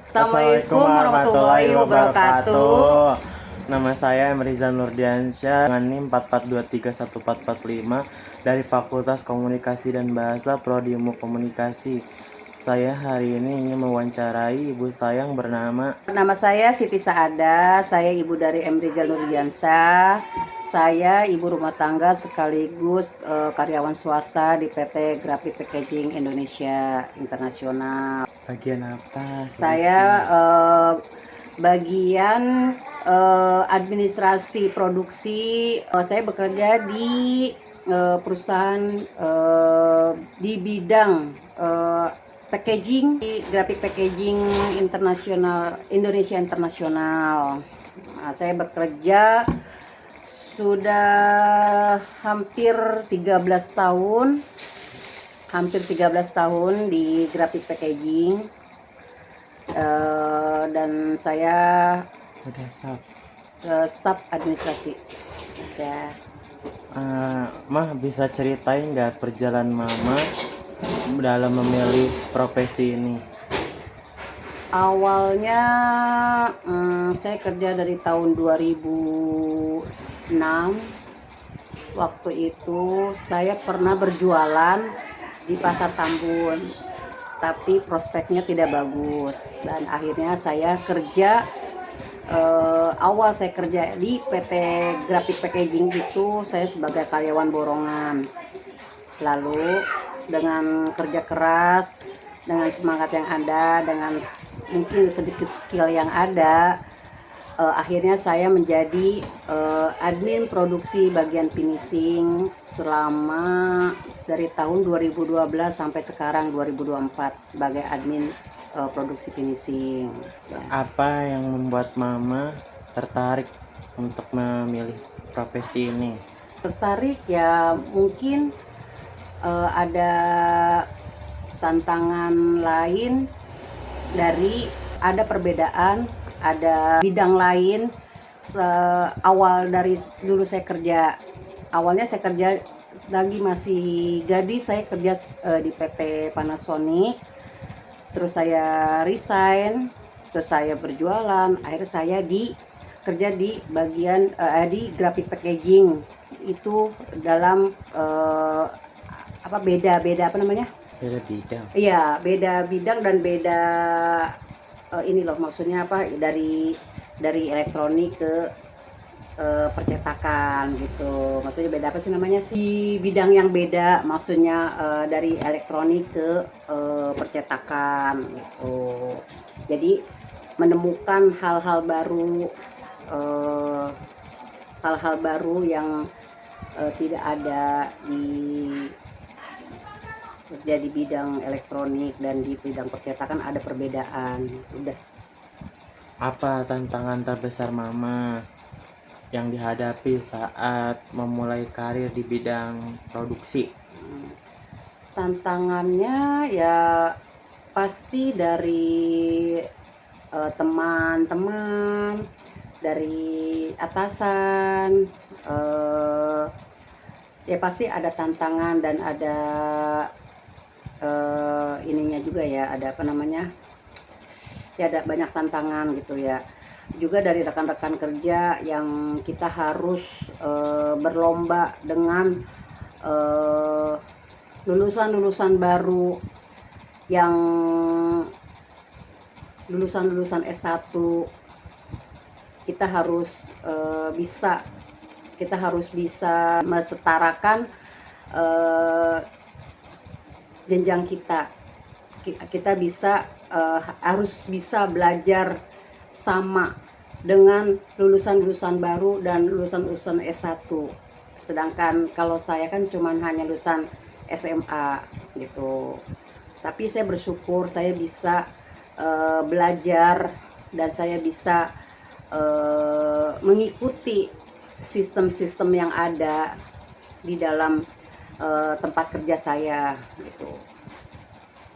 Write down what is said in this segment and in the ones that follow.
Assalamualaikum warahmatullahi wabarakatuh. Nama saya Emrizal Nurdiansyah dengan NIM 442314445 dari Fakultas Komunikasi dan Bahasa Prodi Ilmu Komunikasi. Saya hari ini ingin mewawancarai ibu saya yang bernama Nama saya Siti Saada, saya ibu dari Emrizal Nurdiansyah. Saya ibu rumah tangga sekaligus karyawan swasta di PT Graphic Packaging Indonesia Internasional. bagian apa? Saya bagian administrasi produksi. Saya bekerja di perusahaan di bidang packaging, di Graphic Packaging Internasional Indonesia Internasional. Nah, saya bekerja sudah hampir 13 tahun di Graphic Packaging. Dan saya Udah stop. staf administrasi ya. Mah bisa ceritain nggak perjalanan Mama dalam memilih profesi ini? Awalnya saya kerja dari tahun 2006. Waktu itu saya pernah berjualan di Pasar Tambun, tapi prospeknya tidak bagus dan akhirnya saya kerja awal saya kerja di PT Graphic Packaging itu saya sebagai karyawan borongan. Lalu dengan kerja keras, dengan semangat yang ada, dengan mungkin sedikit skill yang ada, akhirnya saya menjadi admin produksi bagian finishing selama dari tahun 2012 sampai sekarang 2024 sebagai admin produksi finishing. Apa yang membuat Mama tertarik untuk memilih profesi ini? Tertarik ya mungkin ada tantangan lain dari ada perbedaan, ada bidang lain. Awal dari dulu saya kerja, awalnya saya kerja lagi masih gadis, saya kerja di PT Panasonic. Terus saya resign, terus saya berjualan, akhirnya saya kerja di bagian di graphic packaging itu dalam beda apa namanya? Beda bidang. Iya, beda bidang dan beda ini loh maksudnya apa dari elektronik ke percetakan gitu. Maksudnya beda apa sih namanya sih? Di bidang yang beda, maksudnya dari elektronik ke percetakan gitu. Jadi menemukan hal-hal baru yang tidak ada di bidang elektronik dan di bidang percetakan ada perbedaan. Udah. Apa tantangan terbesar Mama yang dihadapi saat memulai karir di bidang produksi? Tantangannya ya pasti dari teman-teman, dari atasan, ya pasti ada tantangan dan ada ininya juga ya, ada apa namanya, ya ada banyak tantangan gitu ya. Juga dari rekan-rekan kerja yang kita harus berlomba dengan lulusan-lulusan baru yang lulusan S1. Kita harus bisa mesetarakan jenjang kita harus bisa belajar sama dengan lulusan-lulusan baru dan lulusan-lulusan S1. Sedangkan kalau saya kan cuman hanya lulusan SMA gitu. Tapi saya bersyukur saya bisa belajar dan saya bisa mengikuti sistem-sistem yang ada di dalam tempat kerja saya gitu.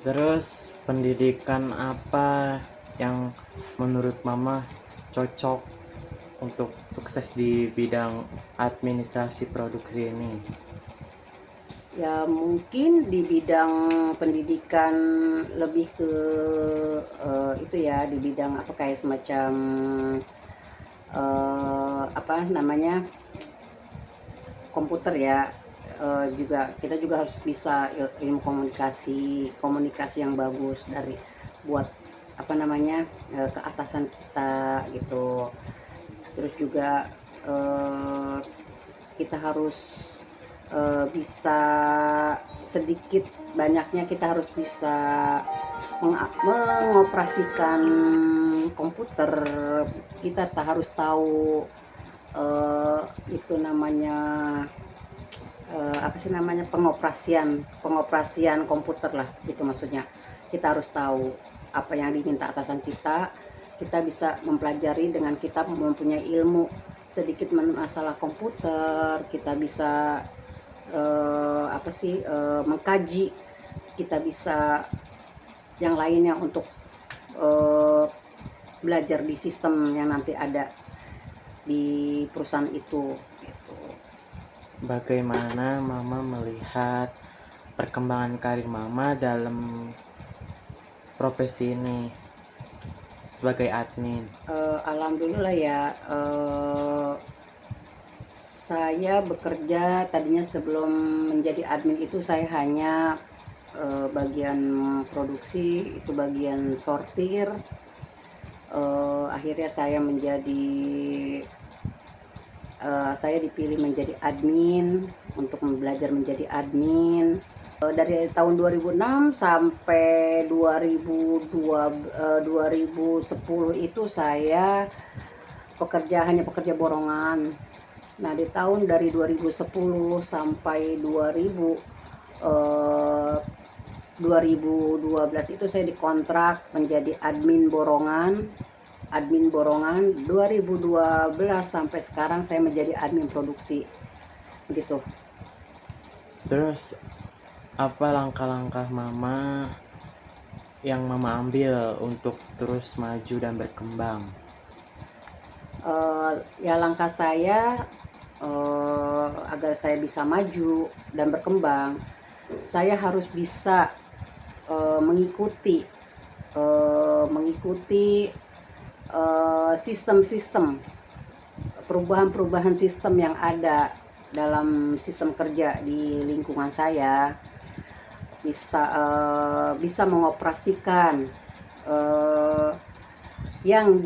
Terus pendidikan apa yang menurut Mama cocok untuk sukses di bidang administrasi produksi ini? Ya mungkin di bidang pendidikan lebih ke itu ya, di bidang apa kayak semacam apa namanya, komputer ya. Juga kita juga harus bisa ilmu komunikasi, komunikasi yang bagus dari buat apa namanya, keatasan kita gitu. Terus juga eh, kita harus bisa sedikit banyaknya kita harus bisa mengoperasikan komputer. Kita tak harus tahu eh, itu namanya apa sih namanya, pengoperasian komputer lah gitu maksudnya. Kita harus tahu apa yang diminta atasan kita. Kita bisa mempelajari dengan kita mempunyai ilmu sedikit masalah komputer. Kita bisa apa sih, mengkaji. Kita bisa yang lainnya untuk eh, belajar di sistem yang nanti ada di perusahaan itu gitu. Bagaimana Mama melihat perkembangan karir Mama dalam profesi ini sebagai admin? Alhamdulillah ya, saya bekerja tadinya sebelum menjadi admin itu saya hanya bagian produksi, itu bagian sortir. Akhirnya saya dipilih menjadi admin untuk belajar menjadi admin. Dari tahun 2006 sampai 2010 itu saya hanya pekerja borongan. Nah, di tahun dari 2010 sampai 2012 itu saya dikontrak menjadi admin borongan. 2012 sampai sekarang saya menjadi admin produksi begitu. Terus apa langkah-langkah Mama yang Mama ambil untuk terus maju dan berkembang? Ya langkah saya agar saya bisa maju dan berkembang, saya harus bisa mengikuti sistem-sistem, perubahan-perubahan sistem yang ada dalam sistem kerja di lingkungan saya. Bisa mengoperasikan yang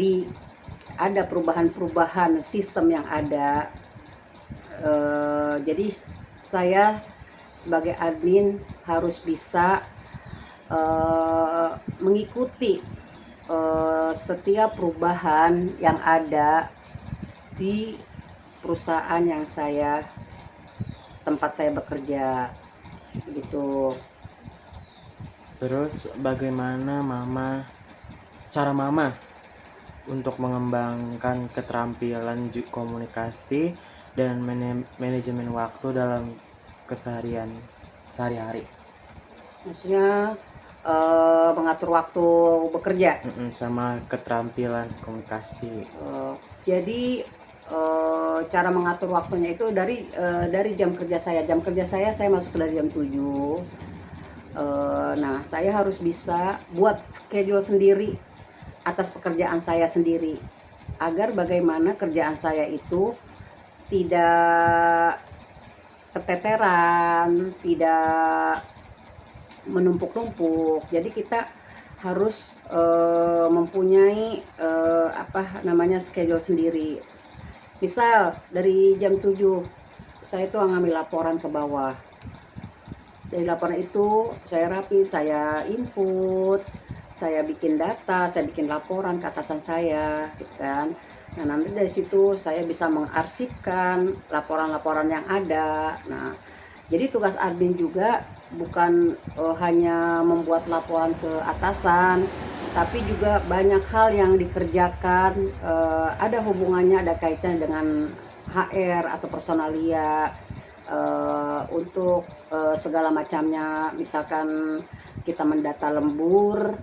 ada perubahan-perubahan sistem yang ada. Jadi saya sebagai admin harus bisa mengikuti setiap perubahan yang ada di perusahaan yang tempat saya bekerja begitu. Terus bagaimana cara Mama untuk mengembangkan keterampilan komunikasi dan manajemen waktu dalam keseharian sehari-hari? Maksudnya mengatur waktu bekerja. Sama keterampilan komunikasi. Jadi cara mengatur waktunya itu dari jam kerja saya. Jam kerja saya masuk dari jam 7. Nah, saya harus bisa buat schedule sendiri atas pekerjaan saya sendiri, agar bagaimana kerjaan saya itu tidak keteteran, tidak menumpuk-numpuk. Jadi kita harus mempunyai schedule sendiri. Misal dari jam 7 saya itu ngambil laporan ke bawah. Dari laporan itu saya rapi, saya input, saya bikin data, saya bikin laporan ke atasan saya, gitu kan. Nah, nanti dari situ saya bisa mengarsipkan laporan-laporan yang ada. Nah, jadi tugas admin juga bukan hanya membuat laporan ke atasan, tapi juga banyak hal yang dikerjakan ada hubungannya, ada kaitan dengan HR atau personalia, untuk segala macamnya. Misalkan kita mendata lembur,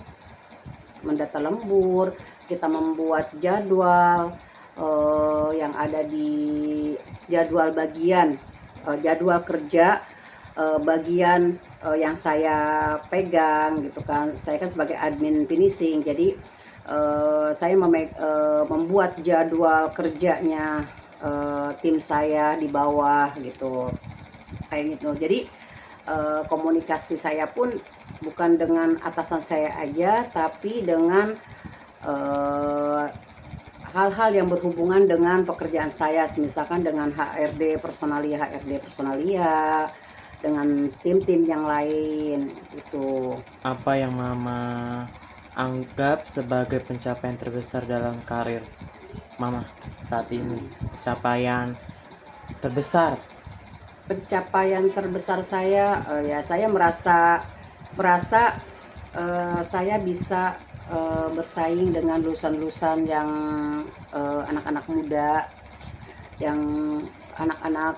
kita membuat jadwal yang ada di jadwal bagian, jadwal kerja bagian yang saya pegang gitu kan. Saya kan sebagai admin finishing, jadi saya membuat jadwal kerjanya tim saya di bawah gitu, kayak gitu. Jadi komunikasi saya pun bukan dengan atasan saya aja, tapi dengan hal-hal yang berhubungan dengan pekerjaan saya, misalkan dengan HRD personalia, dengan tim-tim yang lain itu. Apa yang Mama anggap sebagai pencapaian terbesar dalam karir Mama saat ini? Pencapaian terbesar saya, ya saya merasa saya bisa bersaing dengan lulusan-lulusan yang anak-anak muda, yang anak-anak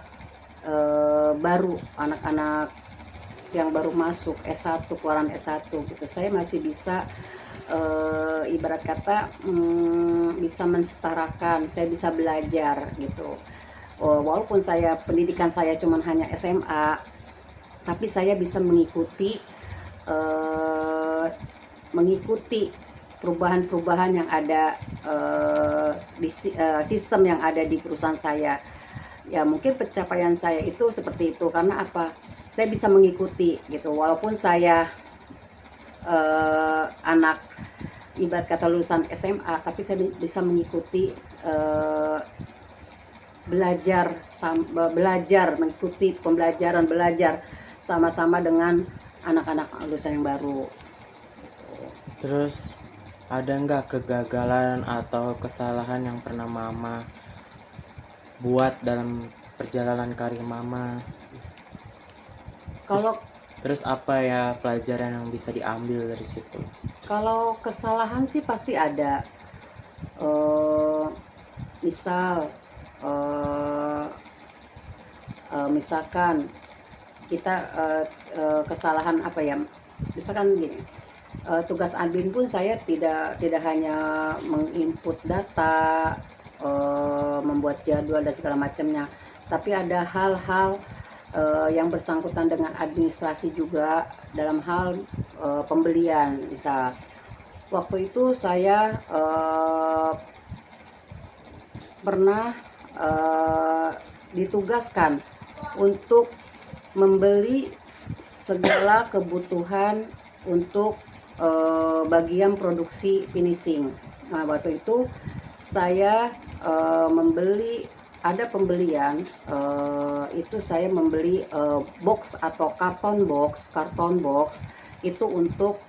baru, anak-anak yang baru masuk S1, keluaran S1 gitu. Saya masih bisa ibarat kata bisa mensetarakan, saya bisa belajar gitu. Walaupun pendidikan saya cuman hanya SMA, tapi saya bisa mengikuti perubahan-perubahan yang ada di sistem yang ada di perusahaan saya. Ya mungkin pencapaian saya itu seperti itu, karena apa? Saya bisa mengikuti gitu, walaupun saya anak ibarat kata lulusan SMA, tapi saya bisa mengikuti mengikuti belajar sama-sama dengan anak-anak lulusan yang baru. Terus ada nggak kegagalan atau kesalahan yang pernah Mama buat dalam perjalanan karir Mama? Terus apa ya pelajaran yang bisa diambil dari situ? Kalau kesalahan sih pasti ada. Misalkan kita kesalahan apa ya? Misalkan gini, tugas admin pun saya tidak hanya menginput data, membuat jadwal dan segala macamnya, tapi ada hal-hal yang bersangkutan dengan administrasi juga dalam hal pembelian. Misal waktu itu saya pernah ditugaskan untuk membeli segala kebutuhan untuk bagian produksi finishing. Nah, waktu itu saya ada pembelian, itu saya membeli box atau karton box itu untuk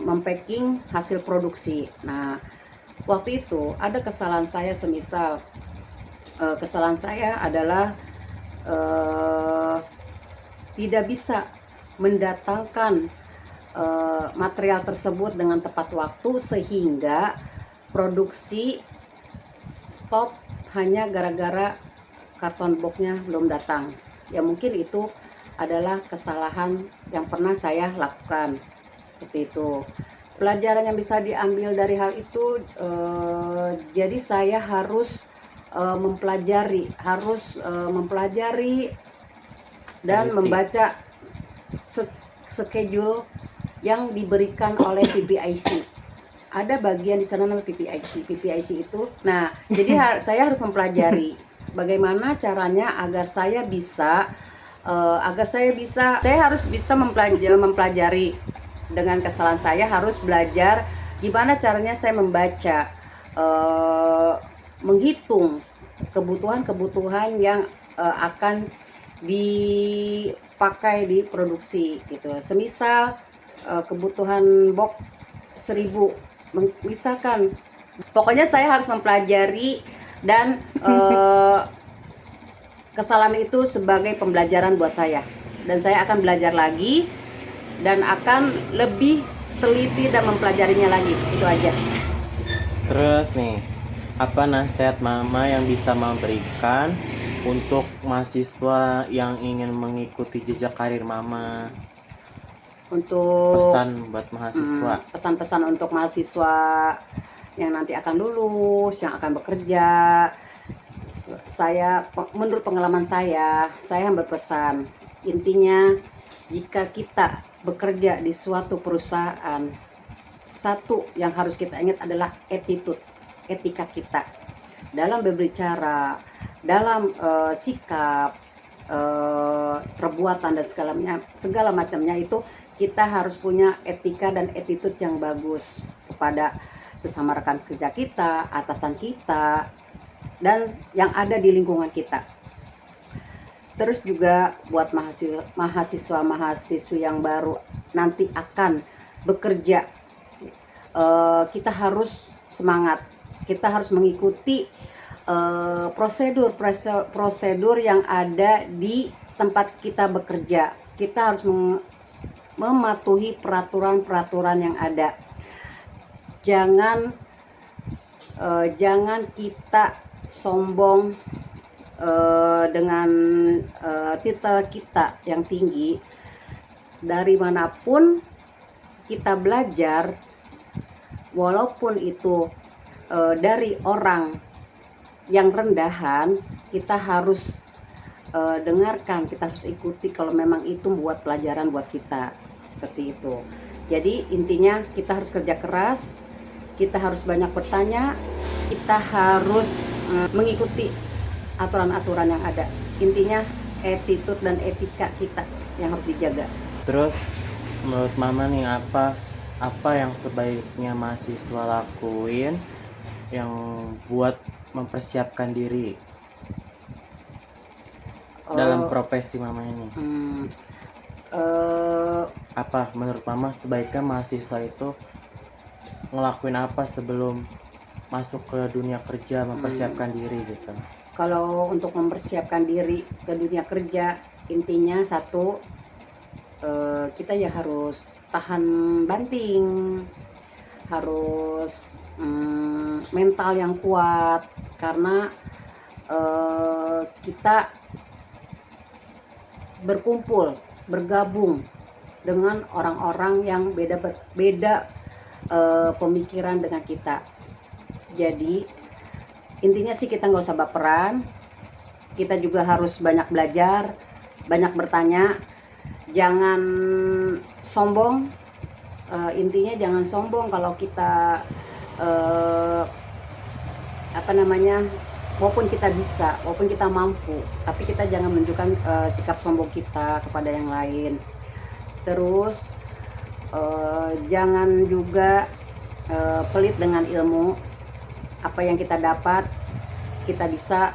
mempacking hasil produksi. Nah, waktu itu ada kesalahan saya, semisal kesalahan saya adalah tidak bisa mendatangkan material tersebut dengan tepat waktu, sehingga produksi stop hanya gara-gara karton boxnya belum datang. Ya mungkin itu adalah kesalahan yang pernah saya lakukan seperti itu. Pelajaran yang bisa diambil dari hal itu, jadi saya harus mempelajari dan membaca schedule yang diberikan oleh PPIC. Ada bagian di sana namanya PPIC itu. Nah, jadi saya harus mempelajari bagaimana caranya agar saya harus bisa mempelajari. Dengan kesalahan saya harus belajar gimana caranya saya membaca, menghitung kebutuhan yang akan dipakai di produksi gitu. Semisal kebutuhan box 1000, misalkan, pokoknya saya harus mempelajari, dan kesalahan itu sebagai pembelajaran buat saya, dan saya akan belajar lagi dan akan lebih teliti dan mempelajarinya lagi. Itu aja. Terus nih, apa nasihat Mama yang bisa memberikan untuk mahasiswa yang ingin mengikuti jejak karir Mama? Untuk pesan buat mahasiswa, pesan-pesan untuk mahasiswa yang nanti akan lulus, yang akan bekerja, Menurut pengalaman saya berpesan, intinya jika kita bekerja di suatu perusahaan, satu yang harus kita ingat adalah attitude, etika kita dalam berbicara, dalam sikap, perbuatan dan segala macamnya. Itu kita harus punya etika dan attitude yang bagus kepada sesama rekan kerja kita, atasan kita, dan yang ada di lingkungan kita. Terus juga buat mahasiswa-mahasiswi yang baru nanti akan bekerja, kita harus semangat, kita harus mengikuti prosedur yang ada di tempat kita bekerja. Kita harus mematuhi peraturan-peraturan yang ada. Jangan kita sombong dengan titel kita yang tinggi. Dari manapun kita belajar, walaupun itu dari orang yang rendahan, kita harus dengarkan, kita harus ikuti kalau memang itu membuat pelajaran buat kita, seperti itu. Jadi intinya kita harus kerja keras, kita harus banyak bertanya, kita harus mengikuti aturan-aturan yang ada. Intinya attitude dan etika kita yang harus dijaga. Terus menurut Mama nih, apa yang sebaiknya mahasiswa lakuin yang buat mempersiapkan diri dalam profesi Mama ini? Apa menurut Mama sebaiknya mahasiswa itu ngelakuin apa sebelum masuk ke dunia kerja, mempersiapkan diri gitu? Kalau untuk mempersiapkan diri ke dunia kerja, intinya satu, kita ya harus tahan banting, harus mental yang kuat, karena kita bergabung dengan orang-orang yang beda pemikiran dengan kita. Jadi intinya sih kita nggak usah baperan, kita juga harus banyak belajar, banyak bertanya, jangan sombong. Intinya jangan sombong kalau kita walaupun kita bisa, walaupun kita mampu, tapi kita jangan menunjukkan sikap sombong kita kepada yang lain. Terus jangan juga pelit dengan ilmu. Apa yang kita dapat, kita bisa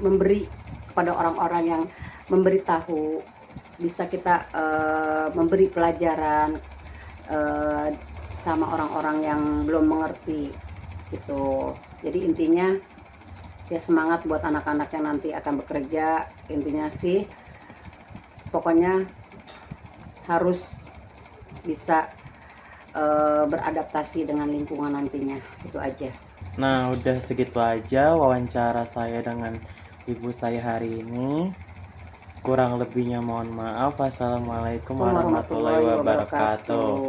memberi kepada orang-orang yang memberitahu, bisa kita memberi pelajaran sama orang-orang yang belum mengerti gitu. Jadi intinya ya semangat buat anak-anak yang nanti akan bekerja. Intinya sih pokoknya harus bisa beradaptasi dengan lingkungan nantinya, itu aja. Nah, udah segitu aja wawancara saya dengan ibu saya hari ini. Kurang lebihnya mohon maaf. Wassalamualaikum warahmatullahi wabarakatuh.